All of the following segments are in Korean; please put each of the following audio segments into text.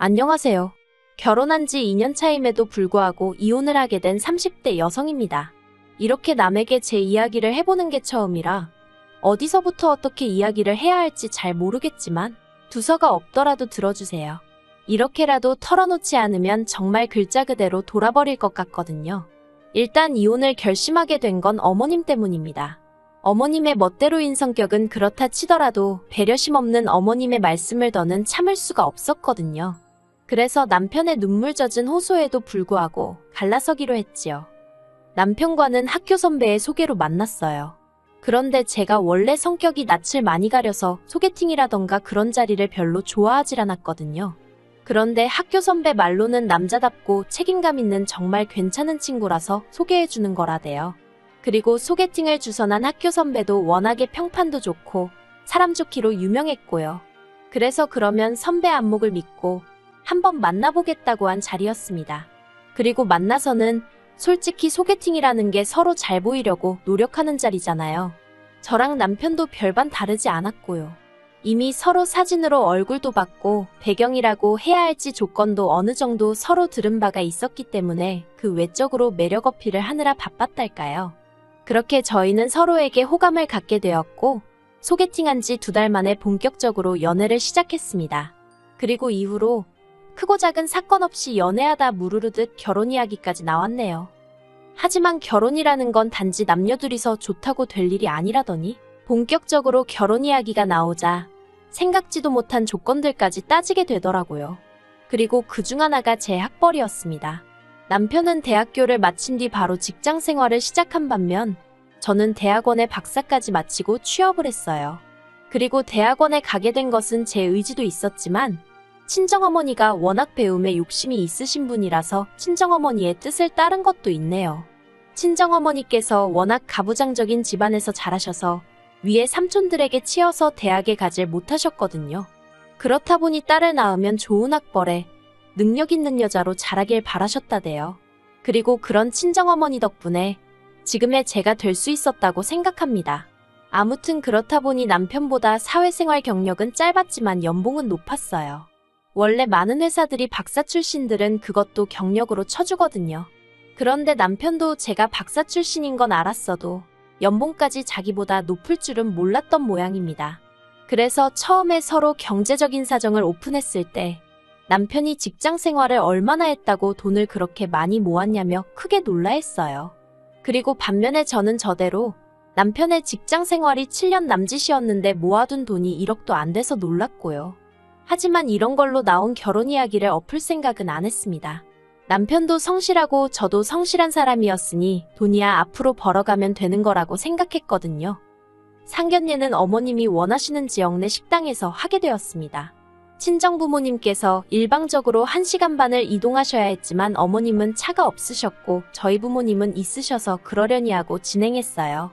안녕하세요. 결혼한 지 2년 차임에도 불구하고 이혼을 하게 된 30대 여성입니다. 이렇게 남에게 제 이야기를 해보는 게 처음이라 어디서부터 어떻게 이야기를 해야 할지 잘 모르겠지만 두서가 없더라도 들어주세요. 이렇게라도 털어놓지 않으면 정말 글자 그대로 돌아버릴 것 같거든요. 일단 이혼을 결심하게 된 건 어머님 때문입니다. 어머님의 멋대로인 성격은 그렇다 치더라도 배려심 없는 어머님의 말씀을 더는 참을 수가 없었거든요. 그래서 남편의 눈물 젖은 호소에도 불구하고 갈라서기로 했지요. 남편과는 학교 선배의 소개로 만났어요. 그런데 제가 원래 성격이 낯을 많이 가려서 소개팅이라던가 그런 자리를 별로 좋아하질 않았거든요. 그런데 학교 선배 말로는 남자답고 책임감 있는 정말 괜찮은 친구라서 소개해주는 거라대요. 그리고 소개팅을 주선한 학교 선배도 워낙에 평판도 좋고 사람 좋기로 유명했고요. 그래서 그러면 선배 안목을 믿고 한번 만나보겠다고 한 자리였습니다. 그리고 만나서는 솔직히 소개팅이라는 게 서로 잘 보이려고 노력하는 자리잖아요. 저랑 남편도 별반 다르지 않았고요. 이미 서로 사진으로 얼굴도 봤고 배경이라고 해야 할지 조건도 어느 정도 서로 들은 바가 있었기 때문에 그 외적으로 매력 어필을 하느라 바빴달까요. 그렇게 저희는 서로에게 호감을 갖게 되었고 소개팅한 지 2달 만에 본격적으로 연애를 시작했습니다. 그리고 이후로 크고 작은 사건 없이 연애하다 무르르듯 결혼 이야기까지 나왔네요. 하지만 결혼이라는 건 단지 남녀 둘이서 좋다고 될 일이 아니라더니 본격적으로 결혼 이야기가 나오자 생각지도 못한 조건들까지 따지게 되더라고요. 그리고 그중 하나가 제 학벌이었습니다. 남편은 대학교를 마친 뒤 바로 직장 생활을 시작한 반면 저는 대학원에 박사까지 마치고 취업을 했어요. 그리고 대학원에 가게 된 것은 제 의지도 있었지만 친정어머니가 워낙 배움에 욕심이 있으신 분이라서 친정어머니의 뜻을 따른 것도 있네요. 친정어머니께서 워낙 가부장적인 집안에서 자라셔서 위에 삼촌들에게 치여서 대학에 가질 못하셨거든요. 그렇다 보니 딸을 낳으면 좋은 학벌에 능력 있는 여자로 자라길 바라셨다대요. 그리고 그런 친정어머니 덕분에 지금의 제가 될 수 있었다고 생각합니다. 아무튼 그렇다 보니 남편보다 사회생활 경력은 짧았지만 연봉은 높았어요. 원래 많은 회사들이 박사 출신들은 그것도 경력으로 쳐주거든요. 그런데 남편도 제가 박사 출신인 건 알았어도 연봉까지 자기보다 높을 줄은 몰랐던 모양입니다. 그래서 처음에 서로 경제적인 사정을 오픈했을 때 남편이 직장 생활을 얼마나 했다고 돈을 그렇게 많이 모았냐며 크게 놀라했어요. 그리고 반면에 저는 저대로 남편의 직장 생활이 7년 남짓이었는데 모아둔 돈이 1억도 안 돼서 놀랐고요. 하지만 이런 걸로 나온 결혼 이야기를 엎을 생각은 안 했습니다. 남편도 성실하고 저도 성실한 사람이었으니 돈이야 앞으로 벌어가면 되는 거라고 생각했거든요. 상견례는 어머님이 원하시는 지역 내 식당에서 하게 되었습니다. 친정부모님께서 일방적으로 1시간 반을 이동하셔야 했지만 어머님은 차가 없으셨고 저희 부모님은 있으셔서 그러려니 하고 진행했어요.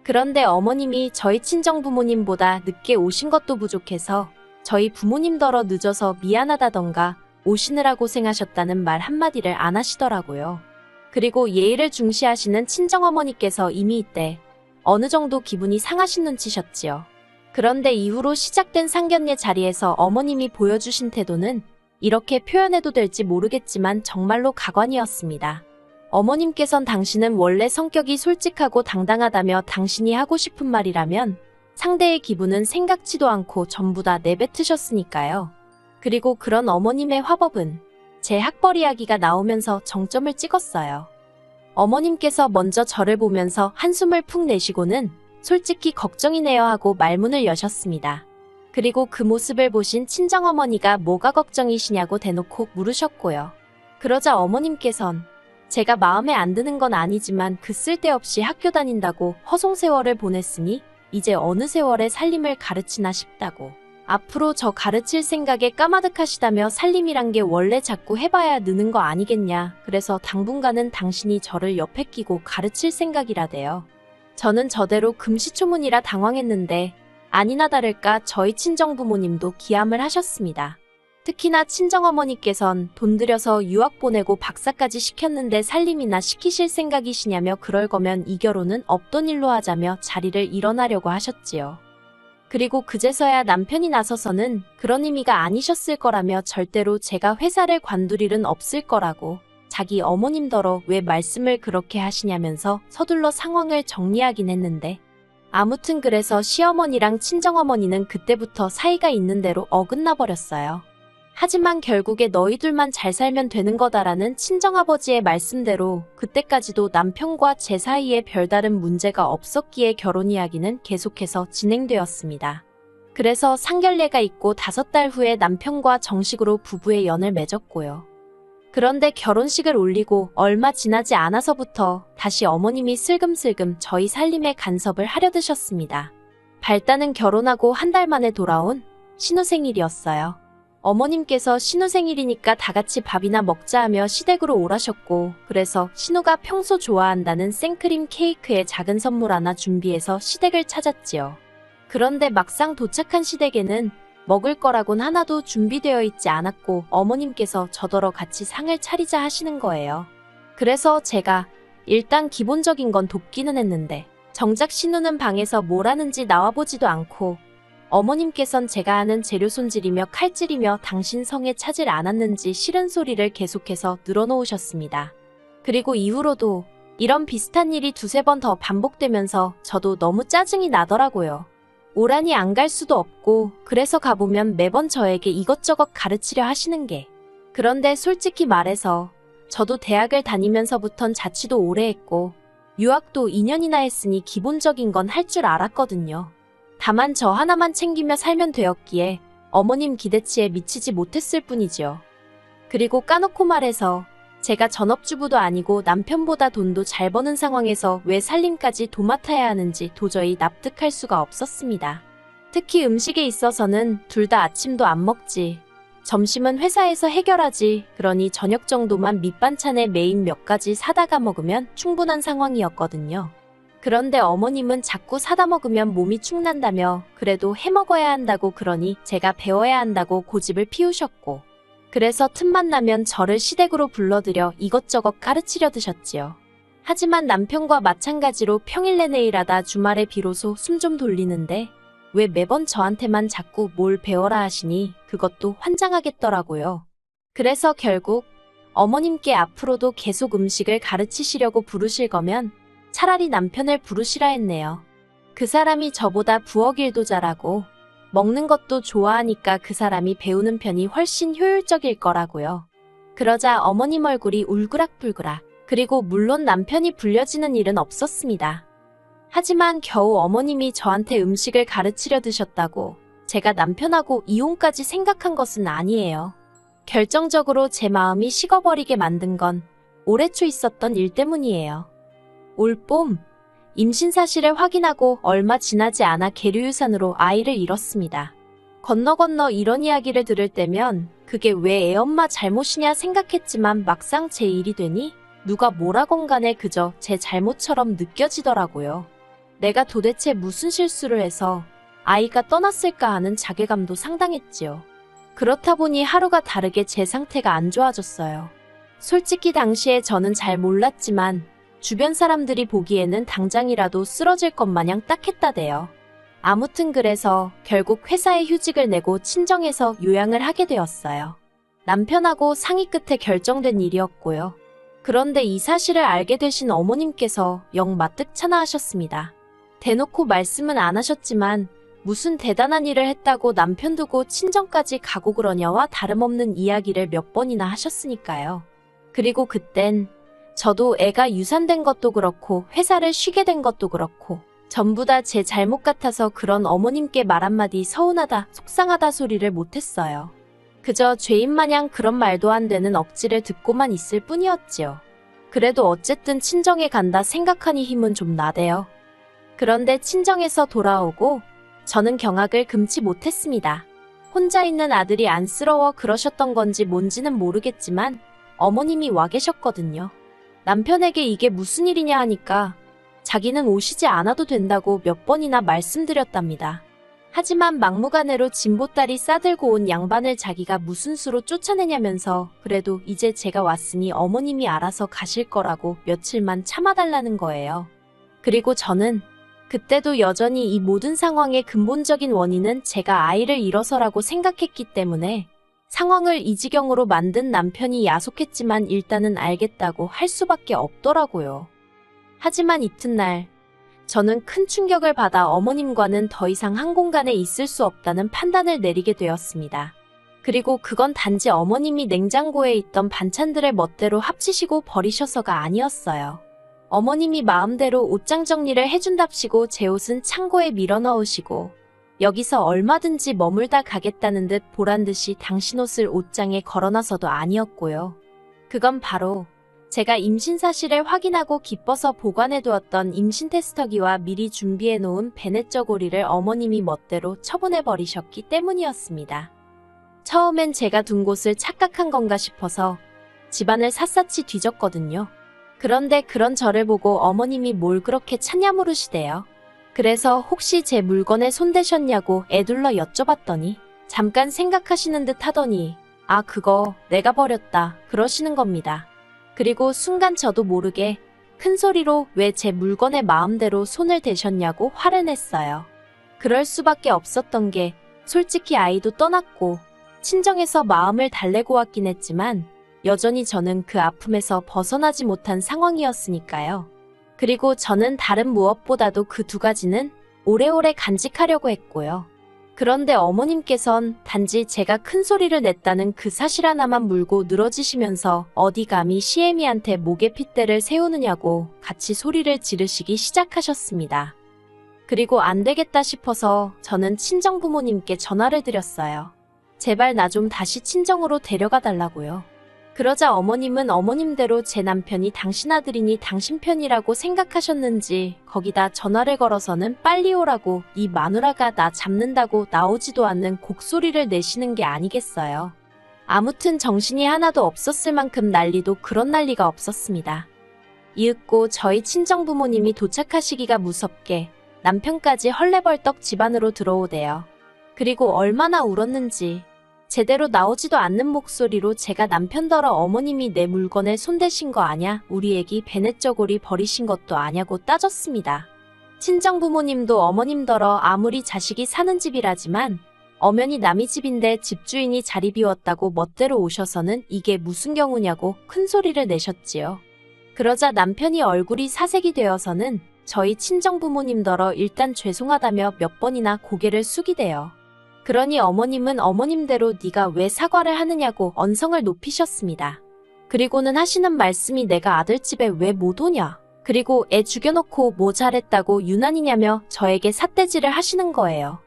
그런데 어머님이 저희 친정부모님보다 늦게 오신 것도 부족해서 저희 부모님더러 늦어서 미안하다던가 오시느라 고생하셨다는 말 한마디를 안 하시더라고요. 그리고 예의를 중시하시는 친정어머니께서 이미 이때 어느 정도 기분이 상하신 눈치셨지요. 그런데 이후로 시작된 상견례 자리에서 어머님이 보여주신 태도는 이렇게 표현해도 될지 모르겠지만 정말로 가관이었습니다. 어머님께선 당신은 원래 성격이 솔직하고 당당하다며 당신이 하고 싶은 말이라면 상대의 기분은 생각지도 않고 전부 다 내뱉으셨으니까요. 그리고 그런 어머님의 화법은 제 학벌 이야기가 나오면서 정점을 찍었어요. 어머님께서 먼저 저를 보면서 한숨을 푹 내쉬고는 솔직히 걱정이네요 하고 말문을 여셨습니다. 그리고 그 모습을 보신 친정어머니가 뭐가 걱정이시냐고 대놓고 물으셨고요. 그러자 어머님께선 제가 마음에 안 드는 건 아니지만 그 쓸데없이 학교 다닌다고 허송세월을 보냈으니 이제 어느 세월에 살림을 가르치나 싶다고. 앞으로 저 가르칠 생각에 까마득하시다며 살림이란 게 원래 자꾸 해봐야 느는 거 아니겠냐. 그래서 당분간은 당신이 저를 옆에 끼고 가르칠 생각이라대요. 저는 저대로 금시초문이라 당황했는데 아니나 다를까 저희 친정부모님도 기함을 하셨습니다. 특히나 친정어머니께선 돈 들여서 유학 보내고 박사까지 시켰는데 살림이나 시키실 생각이시냐며 그럴 거면 이 결혼은 없던 일로 하자며 자리를 일어나려고 하셨지요. 그리고 그제서야 남편이 나서서는 그런 의미가 아니셨을 거라며 절대로 제가 회사를 관둘 일은 없을 거라고 자기 어머님더러 왜 말씀을 그렇게 하시냐면서 서둘러 상황을 정리하긴 했는데 아무튼 그래서 시어머니랑 친정어머니는 그때부터 사이가 있는 대로 어긋나 버렸어요. 하지만 결국에 너희들만 잘 살면 되는 거다라는 친정아버지의 말씀대로 그때까지도 남편과 제 사이에 별다른 문제가 없었기에 결혼 이야기는 계속해서 진행되었습니다. 그래서 상견례가 있고 5달 후에 남편과 정식으로 부부의 연을 맺었고요. 그런데 결혼식을 올리고 얼마 지나지 않아서부터 다시 어머님이 슬금슬금 저희 살림에 간섭을 하려 드셨습니다. 발단은 결혼하고 한 달 만에 돌아온 신우 생일이었어요. 어머님께서 신우 생일이니까 다 같이 밥이나 먹자 하며 시댁으로 오라셨고 그래서 신우가 평소 좋아한다는 생크림 케이크에 작은 선물 하나 준비해서 시댁을 찾았지요. 그런데 막상 도착한 시댁에는 먹을 거라곤 하나도 준비되어 있지 않았고 어머님께서 저더러 같이 상을 차리자 하시는 거예요. 그래서 제가 일단 기본적인 건 돕기는 했는데 정작 신우는 방에서 뭘 하는지 나와보지도 않고 어머님께선 제가 하는 재료 손질이며 칼질이며 당신 성에 차질 않았는지 싫은 소리를 계속해서 늘어놓으셨습니다. 그리고 이후로도 이런 비슷한 일이 2~3번 더 반복되면서 저도 너무 짜증이 나더라고요. 오라니 안 갈 수도 없고 그래서 가보면 매번 저에게 이것저것 가르치려 하시는 게. 그런데 솔직히 말해서 저도 대학을 다니면서부턴 자취도 오래 했고 유학도 2년이나 했으니 기본적인 건 할 줄 알았거든요. 다만 저 하나만 챙기며 살면 되었기에 어머님 기대치에 미치지 못했을 뿐이지요. 그리고 까놓고 말해서 제가 전업주부도 아니고 남편보다 돈도 잘 버는 상황에서 왜 살림까지 도맡아야 하는지 도저히 납득할 수가 없었습니다. 특히 음식에 있어서는 둘 다 아침도 안 먹지. 점심은 회사에서 해결하지. 그러니 저녁 정도만 밑반찬에 메인 몇 가지 사다가 먹으면 충분한 상황이었거든요. 그런데 어머님은 자꾸 사다 먹으면 몸이 축난다며 그래도 해 먹어야 한다고 그러니 제가 배워야 한다고 고집을 피우셨고 그래서 틈만 나면 저를 시댁으로 불러들여 이것저것 가르치려 드셨지요. 하지만 남편과 마찬가지로 평일 내내 일하다 주말에 비로소 숨 좀 돌리는데 왜 매번 저한테만 자꾸 뭘 배워라 하시니 그것도 환장하겠더라고요. 그래서 결국 어머님께 앞으로도 계속 음식을 가르치시려고 부르실 거면 차라리 남편을 부르시라 했네요. 그 사람이 저보다 부엌 일도 잘하고 먹는 것도 좋아하니까 그 사람이 배우는 편이 훨씬 효율적일 거라고요. 그러자 어머님 얼굴이 울그락불그락. 그리고 물론 남편이 불려지는 일은 없었습니다. 하지만 겨우 어머님이 저한테 음식을 가르치려 드셨다고 제가 남편하고 이혼까지 생각한 것은 아니에요. 결정적으로 제 마음이 식어버리게 만든 건 올해 초 있었던 일 때문이에요. 올봄 임신 사실을 확인하고 얼마 지나지 않아 계류유산으로 아이를 잃었습니다. 건너 이런 이야기를 들을 때면 그게 왜 애엄마 잘못이냐 생각했지만 막상 제 일이 되니 누가 뭐라건 간에 그저 제 잘못처럼 느껴지더라고요. 내가 도대체 무슨 실수를 해서 아이가 떠났을까 하는 자괴감도 상당했지요. 그렇다 보니 하루가 다르게 제 상태가 안 좋아졌어요. 솔직히 당시에 저는 잘 몰랐지만 주변 사람들이 보기에는 당장이라도 쓰러질 것 마냥 딱했다대요. 아무튼 그래서 결국 회사에 휴직을 내고 친정에서 요양을 하게 되었어요. 남편하고 상의 끝에 결정된 일이었고요. 그런데 이 사실을 알게 되신 어머님께서 영 마뜩찮아 하셨습니다. 대놓고 말씀은 안 하셨지만 무슨 대단한 일을 했다고 남편 두고 친정까지 가고 그러냐와 다름없는 이야기를 몇 번이나 하셨으니까요. 그리고 그땐 저도 애가 유산된 것도 그렇고 회사를 쉬게 된 것도 그렇고 전부 다 제 잘못 같아서 그런 어머님께 말 한마디 서운하다, 속상하다 소리를 못했어요. 그저 죄인 마냥 그런 말도 안 되는 억지를 듣고만 있을 뿐이었지요. 그래도 어쨌든 친정에 간다 생각하니 힘은 좀 나대요. 그런데 친정에서 돌아오고 저는 경악을 금치 못했습니다. 혼자 있는 아들이 안쓰러워 그러셨던 건지 뭔지는 모르겠지만 어머님이 와 계셨거든요. 남편에게 이게 무슨 일이냐 하니까 자기는 오시지 않아도 된다고 몇 번이나 말씀드렸답니다. 하지만 막무가내로 진보딸이 싸들고 온 양반을 자기가 무슨 수로 쫓아내냐면서 그래도 이제 제가 왔으니 어머님이 알아서 가실 거라고 며칠만 참아달라는 거예요. 그리고 저는 그때도 여전히 이 모든 상황의 근본적인 원인은 제가 아이를 잃어서라고 생각했기 때문에 상황을 이 지경으로 만든 남편이 야속했지만 일단은 알겠다고 할 수밖에 없더라고요. 하지만 이튿날 저는 큰 충격을 받아 어머님과는 더 이상 한 공간에 있을 수 없다는 판단을 내리게 되었습니다. 그리고 그건 단지 어머님이 냉장고에 있던 반찬들을 멋대로 합치시고 버리셔서가 아니었어요. 어머님이 마음대로 옷장 정리를 해준답시고 제 옷은 창고에 밀어넣으시고 여기서 얼마든지 머물다 가겠다는 듯 보란듯이 당신 옷을 옷장에 걸어놔서도 아니었고요. 그건 바로 제가 임신 사실을 확인하고 기뻐서 보관해두었던 임신 테스터기와 미리 준비해놓은 베넷 저고리를 어머님이 멋대로 처분해버리셨기 때문이었습니다. 처음엔 제가 둔 곳을 착각한 건가 싶어서 집안을 샅샅이 뒤졌거든요. 그런데 그런 저를 보고 어머님이 뭘 그렇게 찾냐 물으시대요. 그래서 혹시 제 물건에 손대셨냐고 애둘러 여쭤봤더니 잠깐 생각하시는 듯 하더니 아 그거 내가 버렸다 그러시는 겁니다. 그리고 순간 저도 모르게 큰 소리로 왜 제 물건에 마음대로 손을 대셨냐고 화를 냈어요. 그럴 수밖에 없었던 게 솔직히 아이도 떠났고 친정에서 마음을 달래고 왔긴 했지만 여전히 저는 그 아픔에서 벗어나지 못한 상황이었으니까요. 그리고 저는 다른 무엇보다도 그 두 가지는 오래오래 간직하려고 했고요. 그런데 어머님께선 단지 제가 큰 소리를 냈다는 그 사실 하나만 물고 늘어지시면서 어디 감히 시애미한테 목에 핏대를 세우느냐고 같이 소리를 지르시기 시작하셨습니다. 그리고 안 되겠다 싶어서 저는 친정부모님께 전화를 드렸어요. 제발 나 좀 다시 친정으로 데려가 달라고요. 그러자 어머님은 어머님대로 제 남편이 당신 아들이니 당신 편이라고 생각하셨는지 거기다 전화를 걸어서는 빨리 오라고 이 마누라가 나 잡는다고 나오지도 않는 곡소리를 내시는 게 아니겠어요. 아무튼 정신이 하나도 없었을 만큼 난리도 그런 난리가 없었습니다. 이윽고 저희 친정부모님이 도착하시기가 무섭게 남편까지 헐레벌떡 집 안으로 들어오대요. 그리고 얼마나 울었는지 제대로 나오지도 않는 목소리로 제가 남편더러 어머님이 내 물건에 손대신 거 아냐? 우리 애기 베넷 저고리 버리신 것도 아냐고 따졌습니다. 친정부모님도 어머님더러 아무리 자식이 사는 집이라지만 엄연히 남의 집인데 집주인이 자리 비웠다고 멋대로 오셔서는 이게 무슨 경우냐고 큰 소리를 내셨지요. 그러자 남편이 얼굴이 사색이 되어서는 저희 친정부모님더러 일단 죄송하다며 몇 번이나 고개를 숙이대요. 그러니 어머님은 어머님대로 네가 왜 사과를 하느냐고 언성을 높이셨습니다. 그리고는 하시는 말씀이 내가 아들집에 왜 못 오냐? 그리고 애 죽여놓고 뭐 잘했다고 유난이냐며 저에게 삿대질을 하시는 거예요.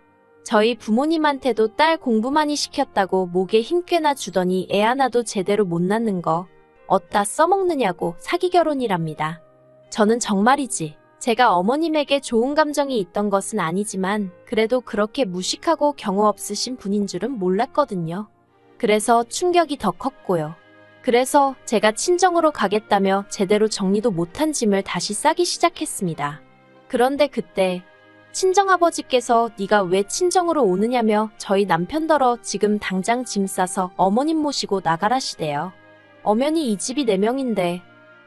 저희 부모님한테도 딸 공부 많이 시켰다고 목에 힘 꽤나 주더니 애 하나도 제대로 못 낳는 거 어디다 써먹느냐고 사기 결혼이랍니다. 저는 정말이지. 제가 어머님에게 좋은 감정이 있던 것은 아니지만 그래도 그렇게 무식하고 경우 없으신 분인 줄은 몰랐거든요. 그래서 충격이 더 컸고요. 그래서 제가 친정으로 가겠다며 제대로 정리도 못한 짐을 다시 싸기 시작했습니다. 그런데 그때 친정아버지께서 네가 왜 친정으로 오느냐며 저희 남편더러 지금 당장 짐 싸서 어머님 모시고 나가라시대요. 엄연히 이 집이 내 명인데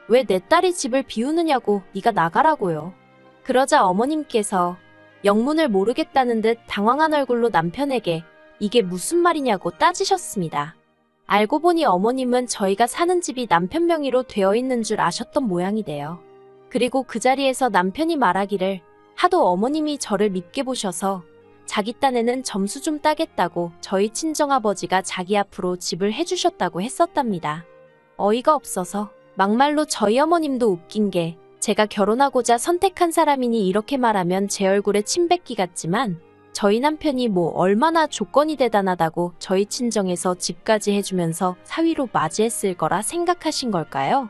왜 내 딸이 집을 비우느냐고 네가 나가라고요. 그러자 어머님께서 영문을 모르겠다는 듯 당황한 얼굴로 남편에게 이게 무슨 말이냐고 따지셨습니다. 알고 보니 어머님은 저희가 사는 집이 남편 명의로 되어 있는 줄 아셨던 모양이래요. 그리고 그 자리에서 남편이 말하기를 하도 어머님이 저를 밉게 보셔서 자기 딴에는 점수 좀 따겠다고 저희 친정아버지가 자기 앞으로 집을 해주셨다고 했었답니다. 어이가 없어서 막말로 저희 어머님도 웃긴 게 제가 결혼하고자 선택한 사람이니 이렇게 말하면 제 얼굴에 침 뱉기 같지만 저희 남편이 뭐 얼마나 조건이 대단하다고 저희 친정에서 집까지 해주면서 사위로 맞이했을 거라 생각하신 걸까요?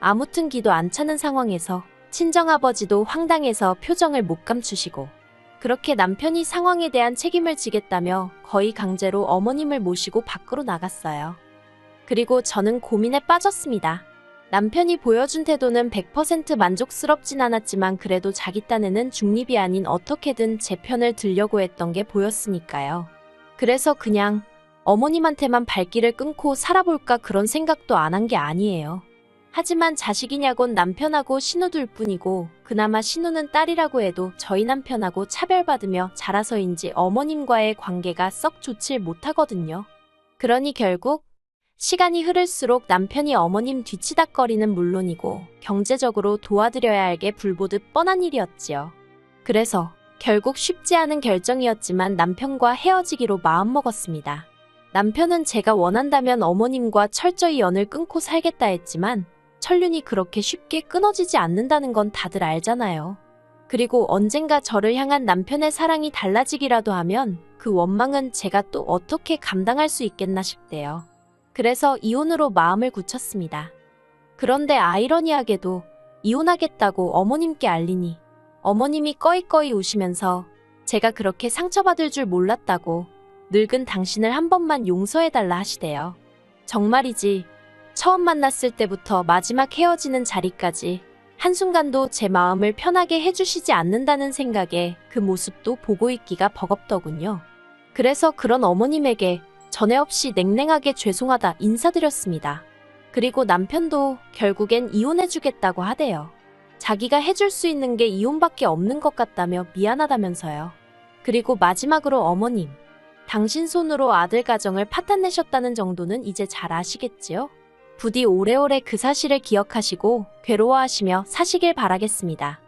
아무튼 기도 안 차는 상황에서 친정아버지도 황당해서 표정을 못 감추시고 그렇게 남편이 상황에 대한 책임을 지겠다며 거의 강제로 어머님을 모시고 밖으로 나갔어요. 그리고 저는 고민에 빠졌습니다. 남편이 보여준 태도는 100% 만족스럽진 않았지만 그래도 자기 딴에는 중립이 아닌 어떻게든 제 편을 들려고 했던 게 보였으니까요. 그래서 그냥 어머님한테만 발길을 끊고 살아볼까 그런 생각도 안 한 게 아니에요. 하지만 자식이냐곤 남편하고 신우둘 뿐이고 그나마 신우는 딸이라고 해도 저희 남편하고 차별받으며 자라서인지 어머님과의 관계가 썩 좋질 못하거든요. 그러니 결국 시간이 흐를수록 남편이 어머님 뒤치다꺼리는 물론이고 경제적으로 도와드려야 할 게 불보듯 뻔한 일이었지요. 그래서 결국 쉽지 않은 결정이었지만 남편과 헤어지기로 마음먹었습니다. 남편은 제가 원한다면 어머님과 철저히 연을 끊고 살겠다 했지만 천륜이 그렇게 쉽게 끊어지지 않는다는 건 다들 알잖아요. 그리고 언젠가 저를 향한 남편의 사랑이 달라지기라도 하면 그 원망은 제가 또 어떻게 감당할 수 있겠나 싶대요. 그래서 이혼으로 마음을 굳혔습니다. 그런데 아이러니하게도 이혼하겠다고 어머님께 알리니 어머님이 꺼이꺼이 우시면서 제가 그렇게 상처받을 줄 몰랐다고 늙은 당신을 한 번만 용서해달라 하시대요. 정말이지 처음 만났을 때부터 마지막 헤어지는 자리까지 한순간도 제 마음을 편하게 해주시지 않는다는 생각에 그 모습도 보고 있기가 버겁더군요. 그래서 그런 어머님에게 전에 없이 냉랭하게 죄송하다 인사드렸습니다. 그리고 남편도 결국엔 이혼해주겠다고 하대요. 자기가 해줄 수 있는 게 이혼밖에 없는 것 같다며 미안하다면서요. 그리고 마지막으로 어머님, 당신 손으로 아들 가정을 파탄내셨다는 정도는 이제 잘 아시겠지요? 부디 오래오래 그 사실을 기억하시고 괴로워하시며 사시길 바라겠습니다.